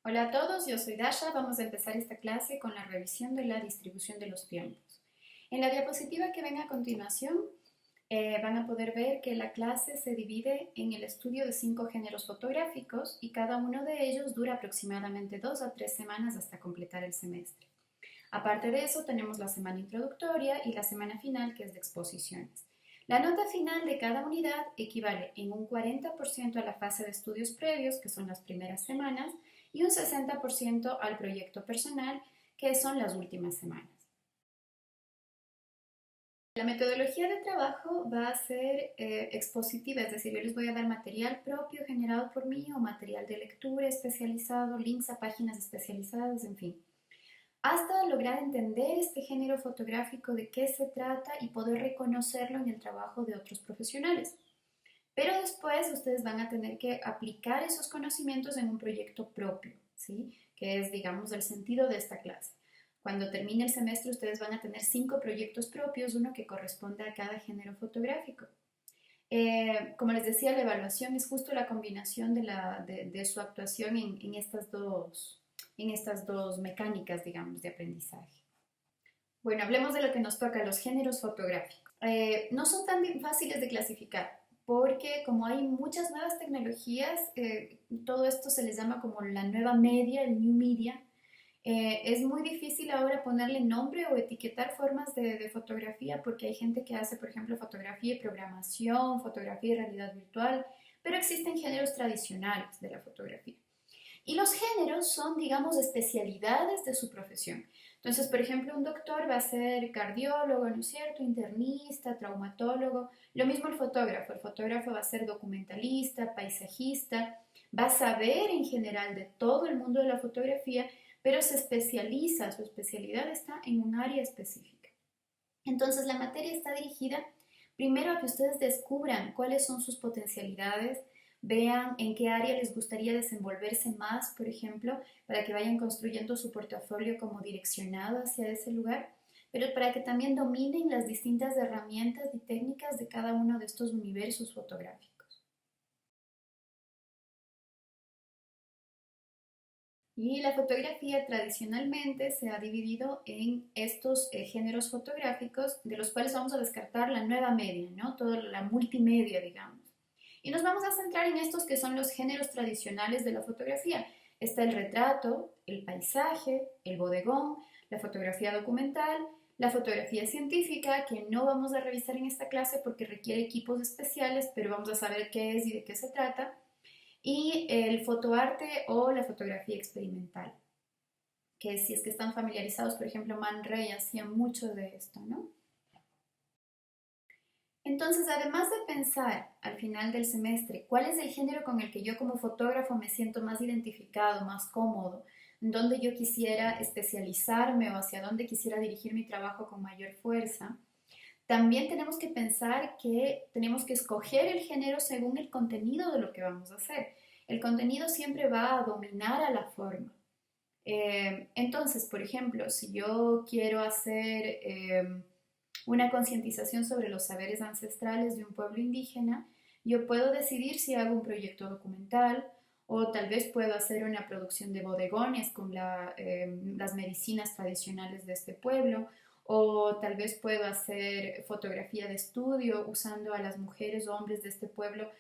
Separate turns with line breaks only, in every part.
Hola a todos, yo soy Dasha. Vamos a empezar esta clase con la revisión de la distribución de los tiempos. En la diapositiva que ven a continuación van a poder ver que la clase se divide en el estudio de 5 géneros fotográficos y cada uno de ellos dura aproximadamente 2 a 3 semanas hasta completar el semestre. Aparte de eso, tenemos la semana introductoria y la semana final, que es de exposiciones. La nota final de cada unidad equivale en un 40% a la fase de estudios previos, que son las primeras semanas, y un 60% al proyecto personal, que son las últimas semanas. La metodología de trabajo va a ser expositiva, es decir, yo les voy a dar material propio generado por mí o material de lectura especializado, links a páginas especializadas, en fin, hasta lograr entender este género fotográfico, de qué se trata y poder reconocerlo en el trabajo de otros profesionales. Pero después ustedes van a tener que aplicar esos conocimientos en un proyecto propio, ¿sí? Que es, digamos, el sentido de esta clase. Cuando termine el semestre ustedes van a tener 5 proyectos propios, uno que corresponde a cada género fotográfico. Como les decía, la evaluación es justo la combinación de su actuación en estas dos mecánicas, digamos, de aprendizaje. Bueno, hablemos de lo que nos toca, los géneros fotográficos. No son tan fáciles de clasificar porque como hay muchas nuevas tecnologías, todo esto se les llama como la nueva media, el new media. Es muy difícil ahora ponerle nombre o etiquetar formas de fotografía porque hay gente que hace, por ejemplo, fotografía y programación, fotografía y realidad virtual, pero existen géneros tradicionales de la fotografía. Y los géneros son, digamos, especialidades de su profesión. Entonces, por ejemplo, un doctor va a ser cardiólogo, ¿no es cierto? Internista, traumatólogo. Lo mismo el fotógrafo va a ser documentalista, paisajista, va a saber en general de todo el mundo de la fotografía, pero se especializa, su especialidad está en un área específica. Entonces, la materia está dirigida primero a que ustedes descubran cuáles son sus potencialidades, vean en qué área les gustaría desenvolverse más, por ejemplo, para que vayan construyendo su portafolio como direccionado hacia ese lugar, pero para que también dominen las distintas herramientas y técnicas de cada uno de estos universos fotográficos. Y la fotografía tradicionalmente se ha dividido en estos géneros fotográficos, de los cuales vamos a descartar la nueva media, ¿no? Toda la multimedia, digamos. Y nos vamos a centrar en estos que son los géneros tradicionales de la fotografía. Está el retrato, el paisaje, el bodegón, la fotografía documental, la fotografía científica, que no vamos a revisar en esta clase porque requiere equipos especiales, pero vamos a saber qué es y de qué se trata, y el fotoarte o la fotografía experimental, que si es que están familiarizados, por ejemplo, Man Ray hacía mucho de esto, ¿no? Entonces, además de pensar al final del semestre cuál es el género con el que yo como fotógrafo me siento más identificado, más cómodo, dónde yo quisiera especializarme o hacia dónde quisiera dirigir mi trabajo con mayor fuerza, también tenemos que pensar que tenemos que escoger el género según el contenido de lo que vamos a hacer. El contenido siempre va a dominar a la forma. Entonces, por ejemplo, si yo quiero hacer una concientización sobre los saberes ancestrales de un pueblo indígena, yo puedo decidir si hago un proyecto documental o tal vez puedo hacer una producción de bodegones con las medicinas tradicionales de este pueblo, o tal vez puedo hacer fotografía de estudio usando a las mujeres o hombres de este pueblo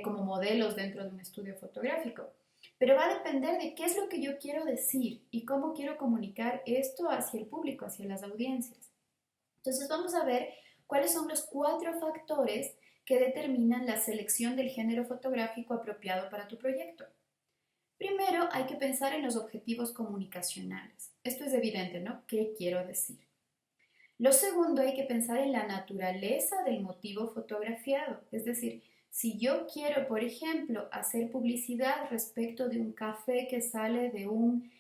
como modelos dentro de un estudio fotográfico. Pero va a depender de qué es lo que yo quiero decir y cómo quiero comunicar esto hacia el público, hacia las audiencias. Entonces vamos a ver cuáles son los 4 factores que determinan la selección del género fotográfico apropiado para tu proyecto. Primero hay que pensar en los objetivos comunicacionales. Esto es evidente, ¿no? ¿Qué quiero decir? Lo segundo, hay que pensar en la naturaleza del motivo fotografiado. Es decir, si yo quiero, por ejemplo, hacer publicidad respecto de un café que sale de un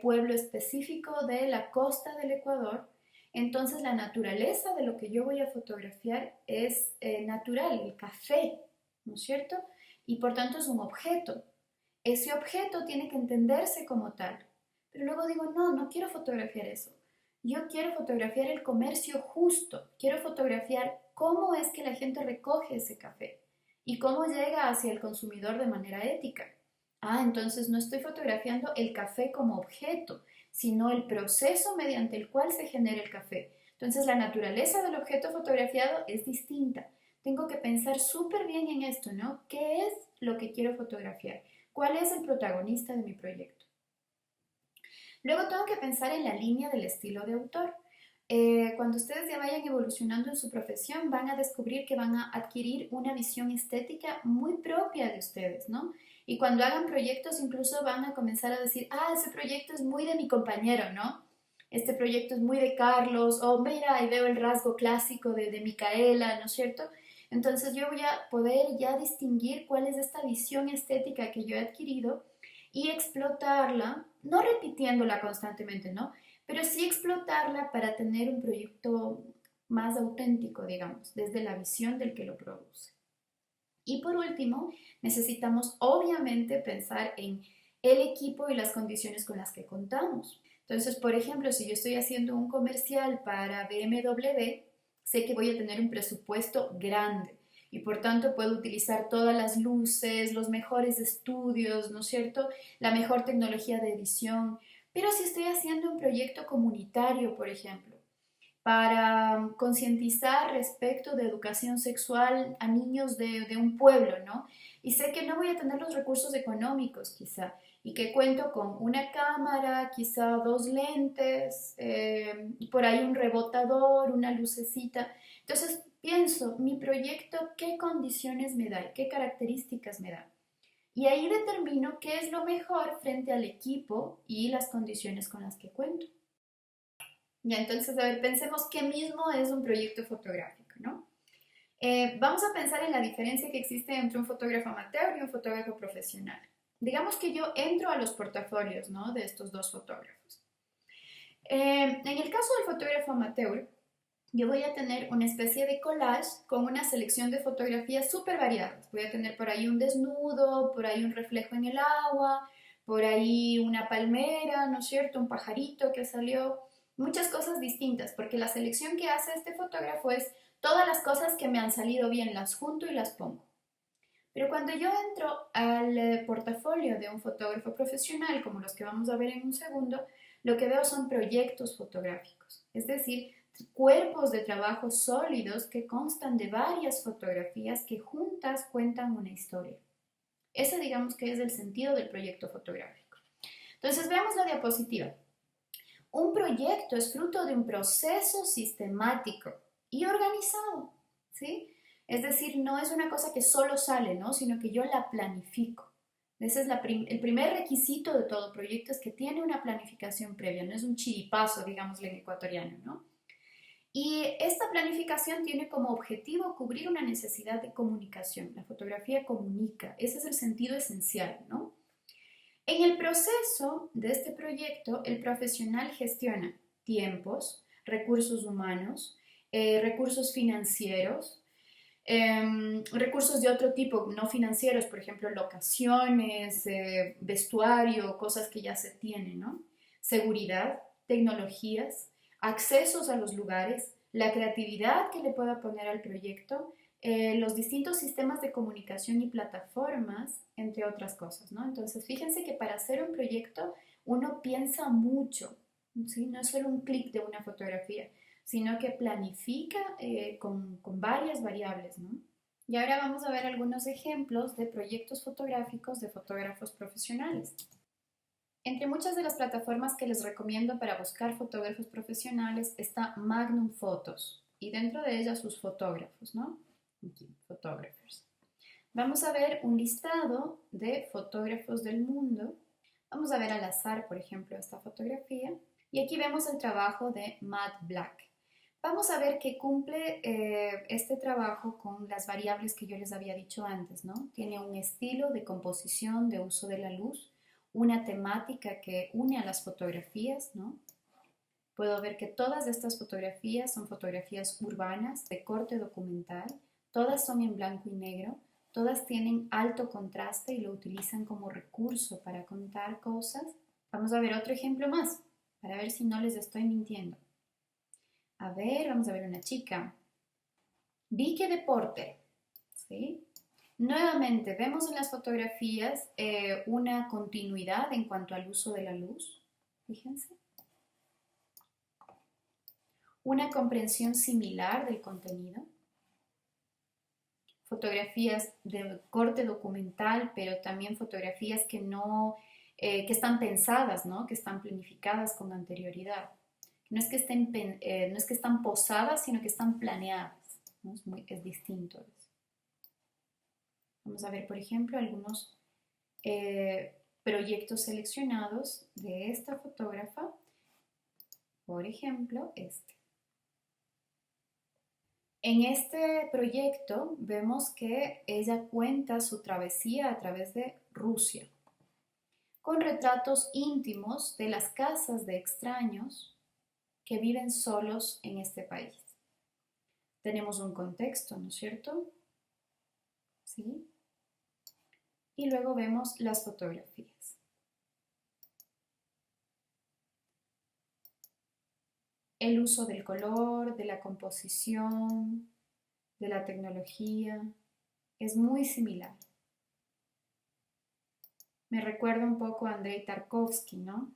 pueblo específico de la costa del Ecuador, entonces la naturaleza de lo que yo voy a fotografiar es natural, el café, ¿no es cierto? Y por tanto es un objeto. Ese objeto tiene que entenderse como tal. Pero luego digo, no, no quiero fotografiar eso. Yo quiero fotografiar el comercio justo, quiero fotografiar cómo es que la gente recoge ese café y cómo llega hacia el consumidor de manera ética. Ah, entonces no estoy fotografiando el café como objeto, sino el proceso mediante el cual se genera el café. Entonces la naturaleza del objeto fotografiado es distinta. Tengo que pensar súper bien en esto, ¿no? ¿Qué es lo que quiero fotografiar? ¿Cuál es el protagonista de mi proyecto? Luego tengo que pensar en la línea del estilo de autor. Cuando ustedes ya vayan evolucionando en su profesión, van a descubrir que van a adquirir una visión estética muy propia de ustedes, ¿no? Y cuando hagan proyectos, incluso van a comenzar a decir, ah, ese proyecto es muy de mi compañero, ¿no? Este proyecto es muy de Carlos, o mira, ahí veo el rasgo clásico de Micaela, ¿no es cierto? Entonces yo voy a poder ya distinguir cuál es esta visión estética que yo he adquirido y explotarla, no repitiéndola constantemente, ¿no? Pero sí explotarla para tener un proyecto más auténtico, digamos, desde la visión del que lo produce. Y por último, necesitamos obviamente pensar en el equipo y las condiciones con las que contamos. Entonces, por ejemplo, si yo estoy haciendo un comercial para BMW, sé que voy a tener un presupuesto grande y por tanto puedo utilizar todas las luces, los mejores estudios, ¿no es cierto? La mejor tecnología de edición. Pero si estoy haciendo un proyecto comunitario, por ejemplo, para concientizar respecto de educación sexual a niños de un pueblo, ¿no? Y sé que no voy a tener los recursos económicos quizá, y que cuento con una cámara, quizá dos lentes, y por ahí un rebotador, una lucecita. Entonces pienso, mi proyecto, ¿qué condiciones me da? ¿Qué características me da? Y ahí determino qué es lo mejor frente al equipo y las condiciones con las que cuento. Ya, entonces, a ver, pensemos qué mismo es un proyecto fotográfico, ¿no? Vamos a pensar en la diferencia que existe entre un fotógrafo amateur y un fotógrafo profesional. Digamos que yo entro a los portafolios, ¿no? De estos dos fotógrafos. En el caso del fotógrafo amateur, yo voy a tener una especie de collage con una selección de fotografías súper variadas. Voy a tener por ahí un desnudo, por ahí un reflejo en el agua, por ahí una palmera, ¿no es cierto? Un pajarito que salió. Muchas cosas distintas, porque la selección que hace este fotógrafo es todas las cosas que me han salido bien, las junto y las pongo. Pero cuando yo entro al portafolio de un fotógrafo profesional, como los que vamos a ver en un segundo, lo que veo son proyectos fotográficos, es decir, cuerpos de trabajo sólidos que constan de varias fotografías que juntas cuentan una historia. Ese digamos que es el sentido del proyecto fotográfico. Entonces veamos la diapositiva. Un proyecto es fruto de un proceso sistemático y organizado, ¿sí? Es decir, no es una cosa que solo sale, ¿no? Sino que yo la planifico. Ese es el primer requisito de todo proyecto, es que tiene una planificación previa, no es un chiripazo, digámosle en ecuatoriano, ¿no? Y esta planificación tiene como objetivo cubrir una necesidad de comunicación. La fotografía comunica, ese es el sentido esencial, ¿no? En el proceso de este proyecto, el profesional gestiona tiempos, recursos humanos, recursos financieros, recursos de otro tipo, no financieros, por ejemplo, locaciones, vestuario, cosas que ya se tienen, ¿no? Seguridad, tecnologías, accesos a los lugares, la creatividad que le pueda poner al proyecto, los distintos sistemas de comunicación y plataformas, entre otras cosas, ¿no? Entonces, fíjense que para hacer un proyecto uno piensa mucho, ¿sí? No es solo un clic de una fotografía, sino que planifica con varias variables, ¿no? Y ahora vamos a ver algunos ejemplos de proyectos fotográficos de fotógrafos profesionales. Entre muchas de las plataformas que les recomiendo para buscar fotógrafos profesionales está Magnum Photos y dentro de ella sus fotógrafos, ¿no? Aquí, photographers. Vamos a ver un listado de fotógrafos del mundo. Vamos a ver al azar, por ejemplo, esta fotografía. Y aquí vemos el trabajo de Matt Black. Vamos a ver que cumple este trabajo con las variables que yo les había dicho antes, ¿no? Tiene un estilo de composición, de uso de la luz, una temática que une a las fotografías, ¿no? Puedo ver que todas estas fotografías son fotografías urbanas de corte documental, todas son en blanco y negro, todas tienen alto contraste y lo utilizan como recurso para contar cosas. Vamos a ver otro ejemplo más, para ver si no les estoy mintiendo. A ver, vamos a ver una chica. Vicky Deporte, ¿sí? Nuevamente, vemos en las fotografías una continuidad en cuanto al uso de la luz, fíjense, una comprensión similar del contenido, fotografías de corte documental, pero también fotografías que no, que están pensadas, ¿no? Que están planificadas con anterioridad. No es que no es que están posadas, sino que están planeadas, ¿no? Es distinto eso. Vamos a ver, por ejemplo, algunos proyectos seleccionados de esta fotógrafa. Por ejemplo, este. En este proyecto vemos que ella cuenta su travesía a través de Rusia, con retratos íntimos de las casas de extraños que viven solos en este país. Tenemos un contexto, ¿no es cierto? ¿Sí? Y luego vemos las fotografías. El uso del color, de la composición, de la tecnología, es muy similar. Me recuerda un poco a Andrei Tarkovsky, ¿no?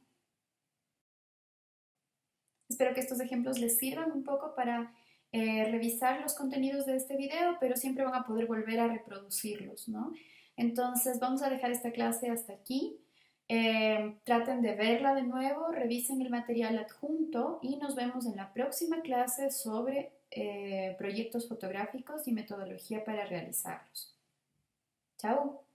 Espero que estos ejemplos les sirvan un poco para revisar los contenidos de este video, pero siempre van a poder volver a reproducirlos, ¿no? Entonces vamos a dejar esta clase hasta aquí. Traten de verla de nuevo, revisen el material adjunto y nos vemos en la próxima clase sobre proyectos fotográficos y metodología para realizarlos. Chao.